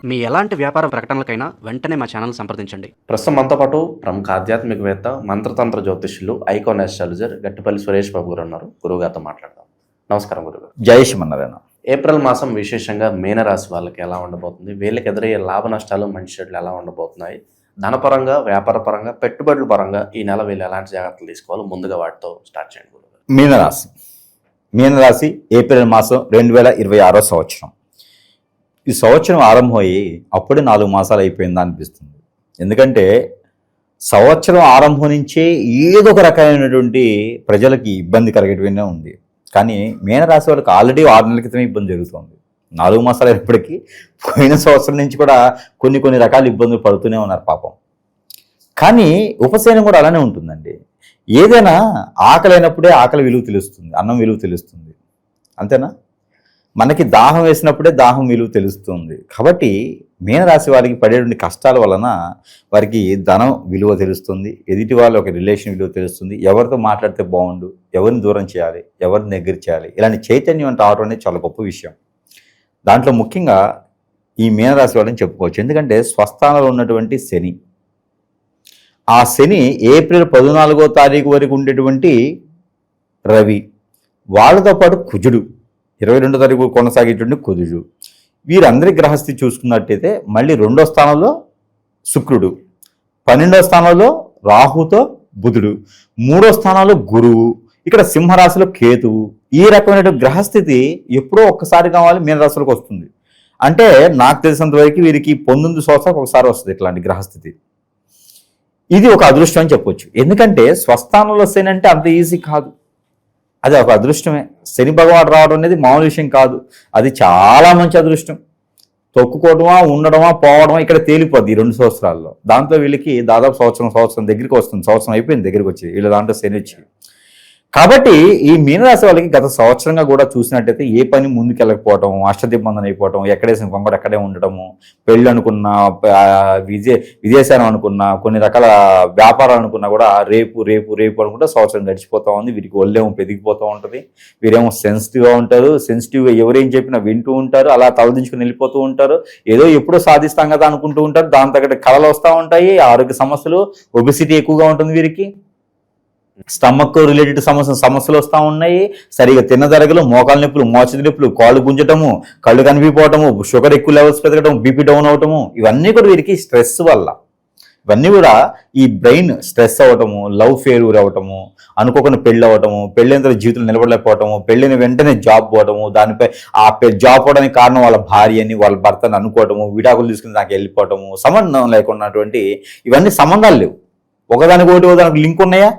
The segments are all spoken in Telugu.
మీ ఎలాంటి వ్యాపార ప్రకటనలకైనా వెంటనే మా ఛానల్ సంప్రదించండి. ప్రస్తుతం మనతో పాటు ప్రముఖ ఆధ్యాత్మికవేత్త, మంత్రతంత్ర జ్యోతిష్యులు, ఐకాన్ ఆస్ట్రాలజర్ గట్టిపల్లి సురేష్ బాబు గారు ఉన్నారు. గురువుగారితో మాట్లాడదాం. నమస్కారం గురుగారు. జై శ్రీమన్నారాయణ. ఏప్రిల్ మాసం విశేషంగా మీనరాశి వాళ్ళకి ఎలా ఉండబోతుంది, వీళ్ళకి ఎదురయ్యే లాభ నష్టాలు, మంచి చెడులు ఎలా ఉండబోతున్నాయి, ధనపరంగా, వ్యాపార పరంగా, పెట్టుబడుల పరంగా ఈ నెల వీళ్ళు ఎలాంటి జాగ్రత్తలు తీసుకోవాలి, ముందుగా వాటితో స్టార్ట్ చేయండి గురుగారు. మీనరాశి ఏప్రిల్ మాసం 2026 సంవత్సరం. ఈ సంవత్సరం ఆరంభమయ్యి అప్పుడే 4 మాసాలు అయిపోయిందా అనిపిస్తుంది. ఎందుకంటే సంవత్సరం ఆరంభం నుంచే ఏదో ఒక రకమైనటువంటి ప్రజలకి ఇబ్బంది కలిగేటనే ఉంది. కానీ మీనరాశి వాళ్ళకి ఆల్రెడీ 6 నెలల క్రితమే ఇబ్బంది జరుగుతుంది. 4 మాసాలు అయినప్పటికీ పోయిన సంవత్సరం నుంచి కూడా కొన్ని రకాల ఇబ్బందులు పడుతూనే ఉన్నారు పాపం. కానీ ఉపశమనం కూడా అలానే ఉంటుందండి. ఏదైనా ఆకలి అయినప్పుడే ఆకలి విలువ తెలుస్తుంది, అన్నం విలువ తెలుస్తుంది, అంతేనా? మనకి దాహం వేసినప్పుడే దాహం విలువ తెలుస్తుంది. కాబట్టి మీనరాశి వారికి పడేటువంటి కష్టాల వలన వారికి ధనం విలువ తెలుస్తుంది, ఎదుటి వాళ్ళ ఒక రిలేషన్ విలువ తెలుస్తుంది, ఎవరితో మాట్లాడితే బాగుండు, ఎవరిని దూరం చేయాలి, ఎవరిని దగ్గర చేయాలి, ఇలాంటి చైతన్యం రావడం అనేది చాలా గొప్ప విషయం. దాంట్లో ముఖ్యంగా ఈ మీనరాశి వాళ్ళని చెప్పుకోవచ్చు. ఎందుకంటే స్వస్థానంలో ఉన్నటువంటి శని, ఆ శని ఏప్రిల్ 14వ తారీఖు వరకు ఉండేటువంటి రవి, వాళ్ళతో పాటు కుజుడు 22వ తారీఖు కొనసాగేటువంటి కుజుడు, వీరందరి గ్రహస్థితి చూసుకున్నట్టయితే మళ్ళీ 2వ స్థానంలో శుక్రుడు, 12వ స్థానంలో రాహుతో బుధుడు, 3వ స్థానంలో గురువు, ఇక్కడ సింహరాశిలో కేతువు. ఈ రకమైన గ్రహస్థితి ఎప్పుడో ఒక్కసారి కావాలి మీనరాశులకు వస్తుంది. అంటే నాకు తెలిసినంత వరకు వీరికి 19 సంవత్సరాలకు ఒకసారి వస్తుంది ఇట్లాంటి గ్రహస్థితి. ఇది ఒక అదృష్టం అని చెప్పొచ్చు. ఎందుకంటే స్వస్థానంలో శని అంటే అంత ఈజీ కాదు, అది ఒక అదృష్టమే. శని భగవానుడు రావడం అనేది మామూలు విషయం కాదు, అది చాలా మంచి అదృష్టం. తొక్కుకోవడమా, ఉండడమా, పోవడమా ఇక్కడ తేలిపోద్ది ఈ 2 సంవత్సరాల్లో. దాంతో వీళ్ళకి దాదాపు సంవత్సరం దగ్గరికి వస్తుంది, సంవత్సరం అయిపోయింది దగ్గరికి వచ్చి వీళ్ళ దాంట్లో శని వచ్చి. కాబట్టి ఈ మీనరాశి వాళ్ళకి గత సంవత్సరంగా కూడా చూసినట్టయితే ఏ పని ముందుకెళ్ళకపోవటం, అష్టదిబ్బందన అయిపోవటం, ఎక్కడేసిన కొంగడు అక్కడే ఉండటము, పెళ్ళి అనుకున్నా, విదేశాన్ని అనుకున్నా, కొన్ని రకాల వ్యాపారాలు అనుకున్నా కూడా రేపు అనుకుంటే సంవత్సరం గడిచిపోతూ ఉంది. వీరికి ఒళ్ళేమో పెరిగిపోతూ ఉంటుంది, వీరేమో సెన్సిటివ్గా ఉంటారు, సెన్సిటివ్గా ఎవరేం చెప్పినా వింటూ ఉంటారు, అలా తలదించుకుని వెళ్ళిపోతూ ఉంటారు. ఏదో ఎప్పుడో సాధిస్తాం కదా అనుకుంటూ ఉంటారు. దాని తగ్గట్టు కళలు వస్తూ ఉంటాయి, ఆరోగ్య సమస్యలు, ఒబిసిటీ ఎక్కువగా ఉంటుంది వీరికి, స్టమక్ రిలేటెడ్ సమస్యలు వస్తూ ఉన్నాయి, సరిగా తిన్నదరగలు, మోకాలు నొప్పులు, మోచేతి నొప్పులు, కాళ్ళు గుంజటము, కళ్ళు కనిపిపోవటము, షుగర్ ఎక్కువ లెవెల్స్ పెరగడం, బీపీ డౌన్ అవటము, ఇవన్నీ కూడా వీరికి స్ట్రెస్ వల్ల. ఇవన్నీ కూడా ఈ బ్రెయిన్ స్ట్రెస్ అవ్వటము, లవ్ ఫెయిల్యూర్ అవ్వటము, అనుకోకుండా పెళ్ళి అవ్వటము, పెళ్ళైన తర్వాత జీవితంలో నిలబడలేకపోవటము, పెళ్ళైన వెంటనే జాబ్ పోవటము, దానిపై ఆ జాబ్ పోవడానికి కారణం వాళ్ళ భార్యని, వాళ్ళ భర్తని అనుకోవటము, విడాకులు తీసుకుని దానికి వెళ్ళిపోవటము, సంబంధం లేకున్నటువంటి ఇవన్నీ సంబంధాలు లేవు. ఒకదానికి లింక్ ఉన్నాయా?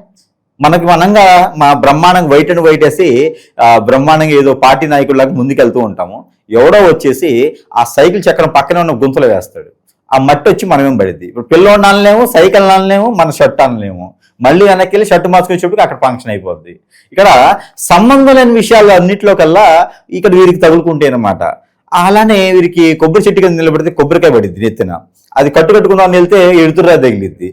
మనంగా మా బ్రహ్మాండంగా వైట్ అండ్ వైట్ వేసి బ్రహ్మాండంగా ఏదో పార్టీ నాయకుల్లాగా ముందుకెళ్తూ ఉంటాము. ఎవడో వచ్చేసి ఆ సైకిల్ చక్రం పక్కనే ఉన్న గుంతలు వేస్తాడు, ఆ మట్టి వచ్చి మనమేం పడిద్ది. ఇప్పుడు పిల్లోడు అనలేము, సైకిల్ అనలేము, మన షర్ట్ అనలేము, మళ్ళీ వెనక్కి వెళ్ళి షర్ట్ మార్చుకొచ్చేప్పటికి అక్కడ ఫంక్షన్ అయిపోద్ది. ఇక్కడ సంబంధం లేని విషయాలు అన్నింటిలో కల్లా ఇక్కడ వీరికి తగులుకుంటాయి అనమాట. అలానే వీరికి కొబ్బరి చెట్టు కింద నిలబడితే కొబ్బరికాయ పడిద్ది ఎత్తిన, అది కట్టుకుందామని వెళ్తే ఎదురురా తగిలిద్ది.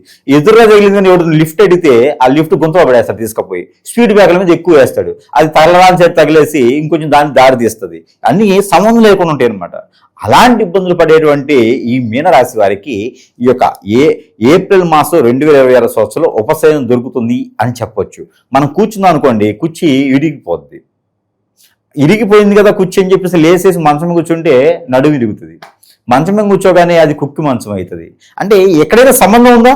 కానీ ఎవరు లిఫ్ట్ అడిగితే ఆ లిఫ్ట్ గుంతలో పడేస్తాడు తీసుకుపోయి, స్పీడ్ బ్రేకర్ల మీద ఎక్కువ వేస్తాడు, అది తగలరాని సైడ్ తగిలేసి ఇంకొంచెం దాన్ని దారి తీస్తుంది. అన్నీ సంబంధం లేకుండా ఉంటాయి అనమాట. అలాంటి ఇబ్బందులు పడేటువంటి ఈ మీనరాశి వారికి ఈ యొక్క ఏప్రిల్ మాసం 2026 సంవత్సరంలో ఉపశమనం దొరుకుతుంది అని చెప్పొచ్చు. మనం కూర్చుందాం అనుకోండి, కుర్చీ ఇరిగిపోయింది కదా కుర్చీ అని చెప్పేసి లేసేసి మంచం కూర్చుంటే నడుము ఇరుగుతుంది, మంచం మీద కూర్చోగానే అది కుక్కి మంచం అవుతుంది. అంటే ఎక్కడైనా సంబంధం ఉందా?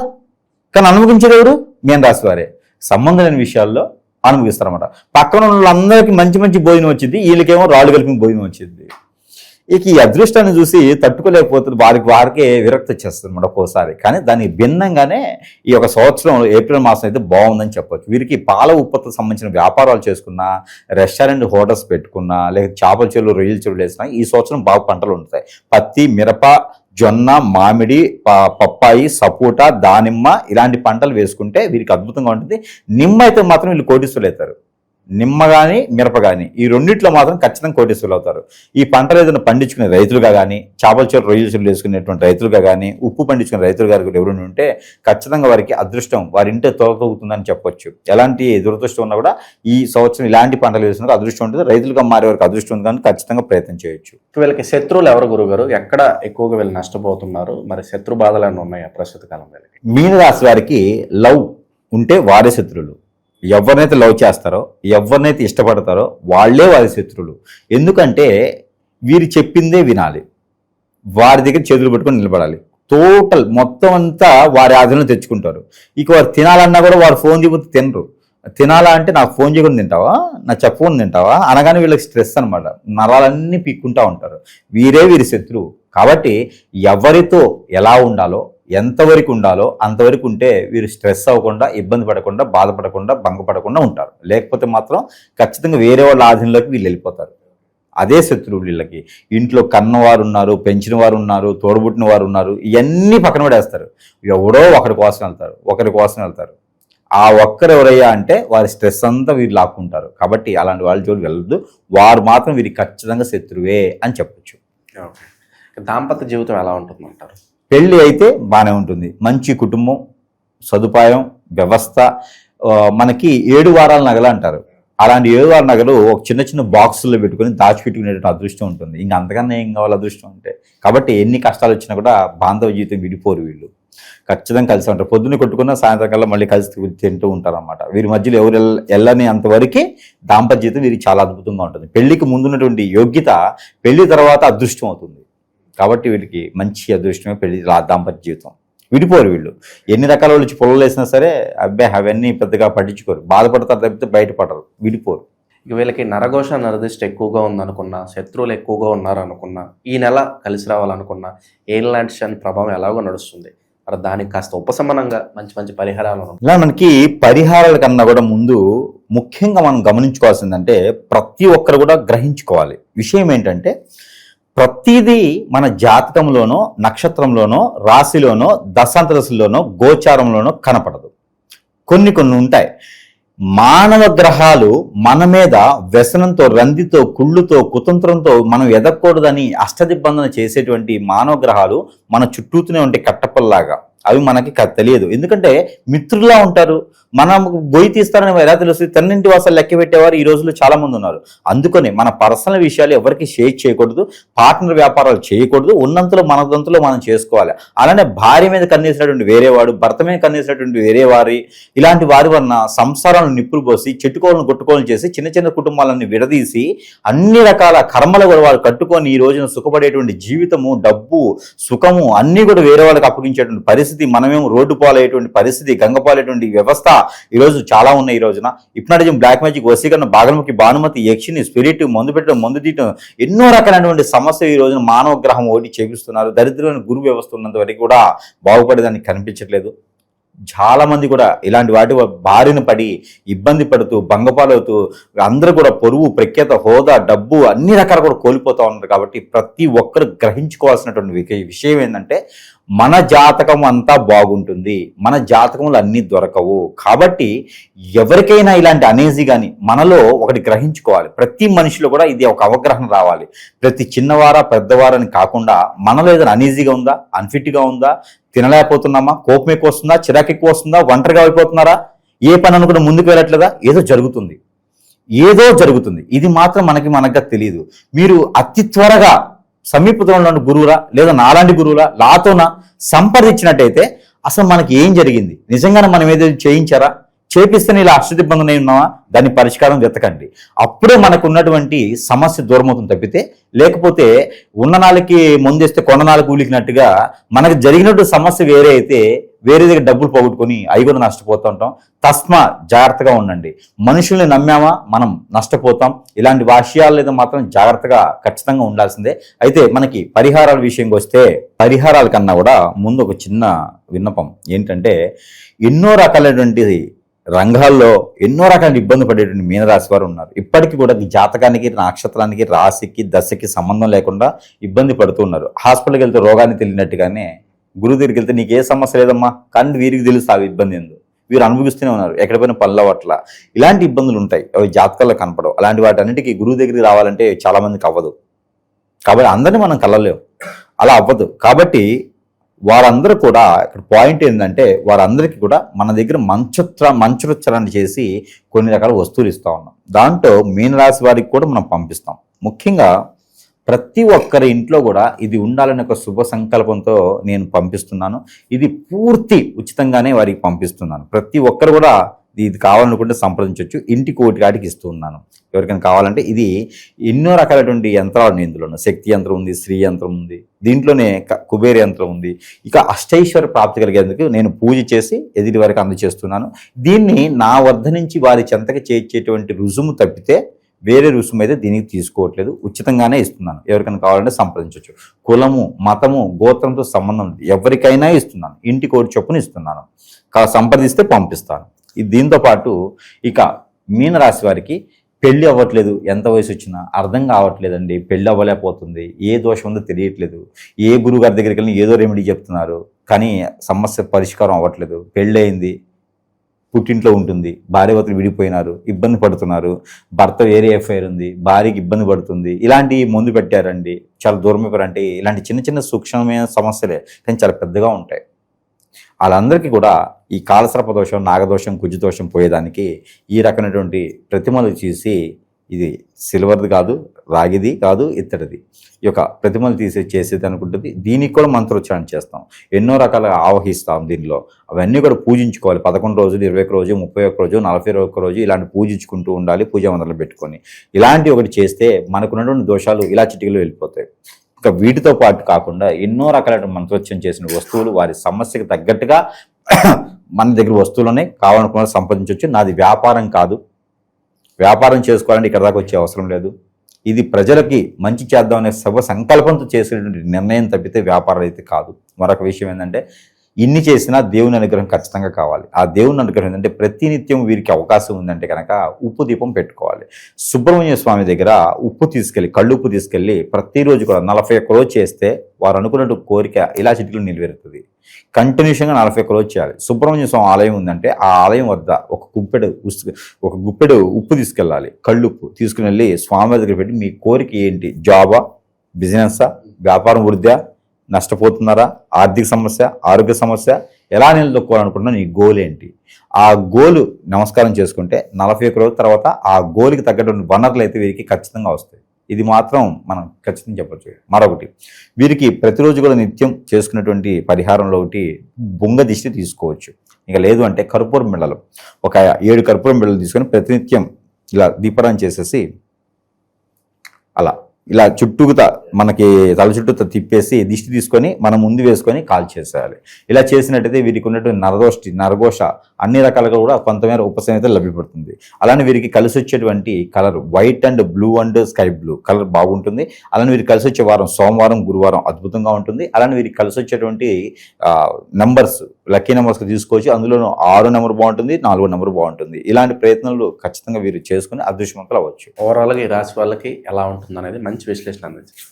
కానీ అనుభవించేది ఎవరు? మీనరాశి వారే. సంబంధం లేని విషయాల్లో అనుభవిస్తారన్నమాట. పక్కన ఉన్న వాళ్ళందరికీ మంచి భోజనం వచ్చింది, వీళ్ళకేమో రాళ్ళు కలిపిన భోజనం వచ్చింది. ఇక ఈ అదృష్టాన్ని చూసి తట్టుకోలేకపోతుంది, వారికే విరక్తి వచ్చేస్తుంది అన్నమాట ఒక్కోసారి. కానీ దానికి భిన్నంగానే ఈ యొక్క సంవత్సరం ఏప్రిల్ మాసం అయితే బాగుందని చెప్పొచ్చు. వీరికి పాల ఉత్పత్తులకు సంబంధించిన వ్యాపారాలు చేసుకున్నా, రెస్టారెంట్ హోటల్స్ పెట్టుకున్నా, లేక చేపల చెరువులు, రొయ్యల చెరువులు వేసినా ఈ సంవత్సరం బాగా పంటలు ఉంటాయి. పత్తి, మిరప, జొన్న, మామిడి, పప్పాయి, సపోటా, దానిమ్మ ఇలాంటి పంటలు వేసుకుంటే వీరికి అద్భుతంగా ఉంటుంది. నిమ్మ అయితే మాత్రం వీళ్ళు కోటీశ్వరులు అవుతారు. నిమ్మ కానీ మిరప కానీ ఈ రెండిట్లో మాత్రం ఖచ్చితంగా కోటీశ్వరులు అవుతారు. ఈ పంటలు ఏదైనా పండించుకునే రైతులుగా కానీ, చేపల చెరువు రొయ్యల చెరువులు వేసుకునేటువంటి రైతులుగా కానీ, ఉప్పు పండించుకునే రైతులు గారు ఎవరైనా ఉంటే ఖచ్చితంగా వారికి అదృష్టం వారి ఇంటే తొలతూగుతుందని చెప్పొచ్చు. ఎలాంటి దురదృష్టం ఉన్నా కూడా ఈ సంవత్సరం ఇలాంటి పంటలు వేసినా అదృష్టం ఉంటుంది. రైతులుగా మారే వారికి అదృష్టం ఉంది కానీ ఖచ్చితంగా ప్రయత్నం చేయొచ్చు. వీళ్ళకి శత్రువులు ఎవరు గురుగారు? ఎక్కడ ఎక్కువగా వీళ్ళు నష్టపోతున్నారు? మరి శత్రు బాధలు ఏమైనా ఉన్నాయా ప్రస్తుత కాలం వీళ్ళకి? మీనరాశి వారికి లవ్ ఉంటే వారే శత్రువులు. ఎవరినైతే లవ్ చేస్తారో, ఎవరినైతే ఇష్టపడతారో వాళ్ళే వారి శత్రువులు. ఎందుకంటే వీరు చెప్పిందే వినాలి, వారి దగ్గర చేతులు పట్టుకొని నిలబడాలి. టోటల్ మొత్తం అంతా వారి ఆధీనంలో తెచ్చుకుంటారు. ఇక వారు తినాలన్నా కూడా వారు ఫోన్ చేయకపోతే తినరు. తినాలా అంటే నాకు ఫోన్ చేయకుండా తింటావా, నా చెప్పకుండా తింటావా అనగానే వీళ్ళకి స్ట్రెస్ అనమాట. నరాలన్నీ పీక్కుంటూ ఉంటారు. వీరే వీరి శత్రువు. కాబట్టి ఎవరితో ఎలా ఉండాలో, ఎంతవరకు ఉండాలో అంతవరకు ఉంటే వీరు స్ట్రెస్ అవ్వకుండా, ఇబ్బంది పడకుండా, బాధపడకుండా, భంగపడకుండా ఉంటారు. లేకపోతే మాత్రం ఖచ్చితంగా వేరే వాళ్ళ ఆధీనంలోకి వీళ్ళు వెళ్ళిపోతారు. అదే శత్రువులు వీళ్ళకి. ఇంట్లో కన్నవారు ఉన్నారు, పెంచిన వారు ఉన్నారు, తోడబుట్టిన వారు ఉన్నారు, ఇవన్నీ పక్కన పడేస్తారు. ఎవడో ఒకరి కోసం వెళ్తారు. ఆ ఒక్కరు ఎవరయ్యా అంటే వారి స్ట్రెస్ అంతా వీరు లాక్కుంటారు. కాబట్టి అలాంటి వాళ్ళ జోలికి వెళ్ళొద్దు. వారు మాత్రం వీరికి ఖచ్చితంగా శత్రువే అని చెప్పొచ్చు. దాంపత్య జీవితం ఎలా ఉంటుందంటారు? పెళ్ళి అయితే బాగానే ఉంటుంది. మంచి కుటుంబం, సదుపాయం, వ్యవస్థ. మనకి 7 వారాల నగలు అంటారు. అలాంటి 7 వారాల నగలు ఒక చిన్న చిన్న బాక్సుల్లో పెట్టుకొని దాచిపెట్టుకునేటువంటి అదృష్టం ఉంటుంది. ఇంకా అంతకన్నా ఏం కావాలి అదృష్టం అంటే? కాబట్టి ఎన్ని కష్టాలు వచ్చినా కూడా బాంధవ జీవితం విడిపోరు. వీళ్ళు ఖచ్చితంగా కలిసి ఉంటారు. పొద్దున్న కొట్టుకున్న సాయంత్రం కల్లా మళ్ళీ కలిసి తింటూ ఉంటారు అన్నమాట. వీరి మధ్యలో ఎవరు వెళ్ళని అంతవరకు దాంపత్య జీవితం వీరికి చాలా అద్భుతంగా ఉంటుంది. పెళ్లికి ముందున్నటువంటి యోగ్యత పెళ్లి తర్వాత అదృష్టం అవుతుంది. కాబట్టి వీళ్ళకి మంచి అదృష్టమే పెళ్లి దాంపత్య జీవితం. విడిపోరు వీళ్ళు. ఎన్ని రకాల వాళ్ళు వచ్చి పొలంలో వేసినా సరే అబ్బాయి అవన్నీ పెద్దగా పట్టించుకోరు. బాధపడతారు తప్పితే బయటపడరు. విడిపోరు. ఇక వీళ్ళకి నరఘోష నరదిష్ట ఎక్కువగా ఉందనుకున్నా, శత్రువులు ఎక్కువగా ఉన్నారనుకున్నా, ఈ నెల కలిసి రావాలనుకున్నా ఏలాంటి శని ప్రభావం ఎలాగో నడుస్తుంది. మరి దానికి కాస్త ఉపశమనంగా మంచి మంచి పరిహారాలు ఇలా మనకి పరిహారాల కన్నా కూడా ముందు ముఖ్యంగా మనం గమనించుకోవాల్సిందంటే ప్రతి ఒక్కరు కూడా గ్రహించుకోవాలి. విషయం ఏంటంటే ప్రతిదీ మన జాతకంలోనో, నక్షత్రంలోనో, రాశిలోనో, దశాంతరశిలోనో, గోచారంలోనో కనపడదు. కొన్ని ఉంటాయి. మానవ గ్రహాలు మన మీద వ్యసనంతో, రందితో, కుళ్ళుతో, కుతంత్రంతో మనం ఎదగకూడదని అష్టదిబ్బందన చేసేటువంటి మానవ గ్రహాలు మన చుట్టూతూనే ఉంటే కట్టపల్లాగా. అవి మనకి తెలియదు. ఎందుకంటే మిత్రులా ఉంటారు. మనం గొయ్యి తీస్తారని ఎలా తెలుస్తుంది? తన్నింటి వాసాలు లెక్క పెట్టేవారు ఈ రోజుల్లో చాలా మంది ఉన్నారు. అందుకని మన పర్సనల్ విషయాలు ఎవరికి షేర్ చేయకూడదు, పార్ట్నర్ వ్యాపారాలు చేయకూడదు. ఉన్నంతలో మనదంతలో మనం చేసుకోవాలి. అలానే భార్య మీద కన్నేసినటువంటి వేరేవాడు, భర్త మీద కన్నేసినటువంటి వేరే వారి, ఇలాంటి వారి వలన సంసారాలను నిప్పులు పోసి, చెట్టుకోవాలను కొట్టుకోవాలని చేసి చిన్న చిన్న కుటుంబాలను విడదీసి అన్ని రకాల కర్మలు కూడా వాళ్ళు కట్టుకొని ఈ రోజున సుఖపడేటువంటి జీవితము, డబ్బు, సుఖము అన్నీ కూడా వేరే వాళ్ళకి అప్పగించేటువంటి పరిస్థితి, మనమేమో రోడ్డు పాలయ్యేటువంటి పరిస్థితి, గంగపాలయ్యేటువంటి వ్యవస్థ ఈరోజు చాలా ఉన్నాయి. ఈ రోజున హిప్నాటిజం, బ్లాక్ మ్యాజిక్, వశీకరణ, బాగలముఖి, భానుమతి, యక్షిని, స్పిరిట్, మందు పెట్టడం, మందు తీయటం, ఎన్నో రకాలైనటువంటి సమస్యలు ఈ రోజున మానవ గ్రహం ఒకటి చేపిస్తున్నారు. దరిద్రమైన గురు వ్యవస్థ ఉన్నంత వరకు కూడా బాగుపడేదానికి కనిపించట్లేదు. చాలా మంది కూడా ఇలాంటి వాటి బారిన పడి ఇబ్బంది పడుతూ, భంగపాలవుతూ, అందరూ కూడా పొరుగు, ప్రఖ్యాత, హోదా, డబ్బు అన్ని రకాలు కూడా కోల్పోతూ ఉన్నారు. కాబట్టి ప్రతి ఒక్కరు గ్రహించుకోవాల్సినటువంటి విషయం ఏంటంటే మన జాతకం అంతా బాగుంటుంది, మన జాతకంలో అన్నీ దొరకవు. కాబట్టి ఎవరికైనా ఇలాంటి అనేజీ కానీ మనలో ఒకటి గ్రహించుకోవాలి. ప్రతి మనిషిలో కూడా ఇది ఒక అవగాహన రావాలి. ప్రతి చిన్నవారా పెద్దవారని కాకుండా మనలో ఏదైనా అనీజీగా ఉందా, అన్ఫిట్గా ఉందా, తినలేకపోతున్నామా, కోపం ఎక్కువ వస్తుందా, చిరాకు ఎక్కువ వస్తుందా, ఒంటరిగా అయిపోతున్నారా, ఏ పని అనుకుంటే ముందుకు వెళ్ళట్లేదా, ఏదో జరుగుతుంది. ఇది మాత్రం మనకు తెలియదు. మీరు అతి త్వరగా సమీపంలో గురువురా లేదా నాలాంటి గురువులా లాతోనా సంప్రదించినట్టయితే అసలు మనకి ఏం జరిగింది, నిజంగానే మనం ఏదైతే చేయించారా, చేపిస్తే ఇలా అష్టదిబ్బందనై ఉన్నావా, దాని పరిష్కారం వెతకండి. అప్పుడే మనకు ఉన్నటువంటి సమస్య దూరమవుతుంది తప్పితే, లేకపోతే ఉన్న నాళ్ళకి ముందేస్తే కొండ నాళ్ళకి ఊలికినట్టుగా మనకు జరిగినట్టు సమస్య వేరే అయితే వేరే దగ్గర డబ్బులు పోగొట్టుకొని అవి కూడా నష్టపోతూ ఉంటాం. తస్మా జాగ్రత్తగా ఉండండి. మనుషుల్ని నమ్మామా మనం నష్టపోతాం. ఇలాంటి విషయాలు లేదా మాత్రం జాగ్రత్తగా ఖచ్చితంగా ఉండాల్సిందే. అయితే మనకి పరిహారాల విషయంకి వస్తే పరిహారాల కన్నా కూడా ముందు ఒక చిన్న విన్నపం ఏంటంటే, ఎన్నో రకాలైనటువంటి రంగాల్లో ఎన్నో రకాల ఇబ్బంది పడేటువంటి మీనరాశి వారు ఉన్నారు. ఇప్పటికీ కూడా జాతకానికి, నక్షత్రానికి, రాశికి, దశకి సంబంధం లేకుండా ఇబ్బంది పడుతూ ఉన్నారు. హాస్పిటల్కి వెళ్తే రోగాన్ని తెలియనట్టుగానే గురువు దగ్గరికి వెళ్తే నీకు ఏ సమస్య లేదమ్మా, కానీ వీరికి తెలుసు ఆ ఇబ్బంది ఏందో. వీరు అనుభవిస్తూనే ఉన్నారు. ఎక్కడ పోయిన పనులు అవ్వట్ల, ఇలాంటి ఇబ్బందులు ఉంటాయి. అవి జాతకాల్లో కనపడవు. అలాంటి వాటన్నిటికీ గురువు దగ్గరికి రావాలంటే చాలా మందికి అవ్వదు. కాబట్టి అందరినీ మనం కలవలేం, అలా అవ్వదు. కాబట్టి వారందరూ కూడా ఇక్కడ పాయింట్ ఏంటంటే వారందరికీ కూడా మన దగ్గర మంత్రోచ్చారణ చేసి కొన్ని రకాల వస్తువులు ఇస్తూ ఉన్నాం. దాంట్లో మీనరాశి వారికి కూడా మనం పంపిస్తాం. ముఖ్యంగా ప్రతి ఒక్కరి ఇంట్లో కూడా ఇది ఉండాలనే ఒక శుభ సంకల్పంతో నేను పంపిస్తున్నాను. ఇది పూర్తి ఉచితంగానే వారికి పంపిస్తున్నాను. ప్రతి ఒక్కరు కూడా ఇది కావాలనుకుంటే సంప్రదించవచ్చు. ఇంటికి ఒకటికి ఇస్తూ ఉన్నాను. ఎవరికైనా కావాలంటే ఇది ఎన్నో రకాలైనటువంటి యంత్రాలు ఇందులో శక్తి యంత్రం ఉంది, శ్రీ యంత్రం ఉంది, దీంట్లోనే కుబేర యంత్రం ఉంది. ఇక అష్టైశ్వర్య ప్రాప్తి కలిగేందుకు నేను పూజ చేసి ఎదుటి వారికి అందజేస్తున్నాను. దీన్ని నా వద్ద నుంచి వారి చెంతకి చేర్చేటువంటి రుజుము తప్పితే వేరే రుసుము అయితే దీనికి తీసుకోవట్లేదు. ఉచితంగానే ఇస్తున్నాను. ఎవరికైనా కావాలంటే సంప్రదించవచ్చు. కులము, మతము, గోత్రంతో సంబంధం ఎవరికైనా ఇస్తున్నాను. ఇంటికి ఒకటి చొప్పున ఇస్తున్నాను. సంప్రదిస్తే పంపిస్తాను. దీంతో పాటు ఇక మీనరాశి వారికి పెళ్ళి అవ్వట్లేదు, ఎంత వయసు వచ్చినా అర్థం కావట్లేదండి, పెళ్ళి అవ్వలేకపోతుంది, ఏ దోషం ఉందో తెలియట్లేదు, ఏ గురువు గారి దగ్గరికి వెళ్ళి ఏదో రెమెడీ చెప్తున్నారు కానీ సమస్య పరిష్కారం అవ్వట్లేదు, పెళ్ళి అయింది, పుట్టింట్లో ఉంటుంది, భార్యాభర్తలు విడిపోయినారు, ఇబ్బంది పడుతున్నారు, భర్త వేరే ఎఫ్ఐఆర్ ఉంది, భార్యకి ఇబ్బంది పడుతుంది, ఇలాంటి ముందు పెట్టారండి, చాలా దూరం అయిపోయారంటే ఇలాంటి చిన్న చిన్న సూక్ష్మమైన సమస్యలే కానీ చాలా పెద్దగా ఉంటాయి. వాళ్ళందరికీ కూడా ఈ కాలసర్ప దోషం, నాగదోషం, కుజదోషం పోయేదానికి ఈ రకమైనటువంటి ప్రతిమలు చేసి, ఇది సిల్వర్ది కాదు, రాగిది కాదు, ఇత్తడిది, ఈ యొక్క ప్రతిమలు చేసేది అనుకుంటుంది. దీనికి కూడా మంత్రోచ్చారణ చేస్తాం. ఎన్నో రకాలుగా ఆవహిస్తాం. దీనిలో అవన్నీ కూడా పూజించుకోవాలి. 11 రోజులు, 21 రోజు, 31 రోజు, 41 రోజు ఇలాంటి పూజించుకుంటూ ఉండాలి. పూజా మందిరాలు పెట్టుకొని ఇలాంటి ఒకటి చేస్తే మనకున్నటువంటి దోషాలు ఇలా చిటికలో వెళ్ళిపోతాయి. ఇంకా వీటితో పాటు కాకుండా ఎన్నో రకాలైన మంత్రోచ్చరణ చేసిన వస్తువులు వారి సమస్యకు తగ్గట్టుగా మన దగ్గర వస్తువులనే కావాలనుకున్న సంపాదించవచ్చు. నాది వ్యాపారం కాదు, వ్యాపారం చేసుకోవాలంటే ఇక్కడ దాకా వచ్చే అవసరం లేదు. ఇది ప్రజలకి మంచి చేద్దామనే శుభ సంకల్పంతో చేసేటువంటి నిర్ణయం తప్పితే వ్యాపారం అయితే కాదు. మరొక విషయం ఏంటంటే ఇన్ని చేసినా దేవుని అనుగ్రహం ఖచ్చితంగా కావాలి. ఆ దేవుని అనుగ్రహం ఏంటంటే ప్రతినిత్యం వీరికి అవకాశం ఉందంటే కనుక ఉప్పు దీపం పెట్టుకోవాలి. సుబ్రహ్మణ్య స్వామి దగ్గర ఉప్పు తీసుకెళ్ళి, కళ్ళుప్పు తీసుకెళ్ళి ప్రతిరోజు కూడా 41 రోజు చేస్తే వారు అనుకున్నట్టు కోరిక ఇలా చిటికలు నెరవేరుతుంది. కంటిన్యూషన్గా 41 రోజు చేయాలి. సుబ్రహ్మణ్య స్వామి ఆలయం ఉందంటే ఆ ఆలయం వద్ద ఒక గుప్పెడు ఉప్పు తీసుకెళ్ళాలి. కళ్ళుప్పు తీసుకుని వెళ్ళి స్వామి దగ్గర పెట్టి మీ కోరిక ఏంటి, జాబా, బిజినెస్సా, వ్యాపారం వృద్ధా, నష్టపోతున్నారా, ఆర్థిక సమస్య, ఆరోగ్య సమస్య, ఎలా నిలదొక్కోవాలనుకుంటున్నా, నీ గోల్ ఏంటి, ఆ గోలు నమస్కారం చేసుకుంటే 41 రోజుల తర్వాత ఆ గోలుకి తగ్గటువంటి వనరులు అయితే వీరికి ఖచ్చితంగా వస్తాయి. ఇది మాత్రం మనం ఖచ్చితంగా చెప్పచ్చు. మరొకటి, వీరికి ప్రతిరోజు కూడా నిత్యం చేసుకునేటువంటి పరిహారంలో ఒకటి బొంగ దిష్టి తీసుకోవచ్చు. ఇక లేదు అంటే కర్పూరం బిళ్ళలు, ఒక 7 కర్పూరం బిళ్ళలు తీసుకొని ప్రతినిత్యం ఇలా దీపారాధన చేసేసి ఇలా చుట్టూతా మనకి తల చుట్టూ తిప్పేసి దిష్టి తీసుకొని మనం ముందు వేసుకొని కాల్ చేసేయాలి. ఇలా చేసినట్టయితే వీరికి ఉన్నటువంటి నరఘోష అన్ని రకాలుగా కూడా కొంతమేర ఉపశమనత లభ్యపడుతుంది. అలానే వీరికి కలిసి వచ్చేటువంటి colour white and blue and sky blue colour బాగుంటుంది. అలానే వీరికి కలిసి వచ్చే వారం సోమవారం, గురువారం అద్భుతంగా ఉంటుంది. అలానే వీరికి కలిసి వచ్చేటువంటి నంబర్స్, లక్కీ నెంబర్స్ తీసుకోవచ్చు. అందులో 6 నెంబర్ బాగుంటుంది, 4 నెంబర్ బాగుంటుంది. ఇలాంటి ప్రయత్నాలు ఖచ్చితంగా వీరు చేసుకుని అదృష్టవంతులు అవ్వచ్చు. ఓవరాల్గా ఈ రాశి వాళ్ళకి ఎలా ఉంటుంది అనేది మంచి విశ్లేషణ అందించారు.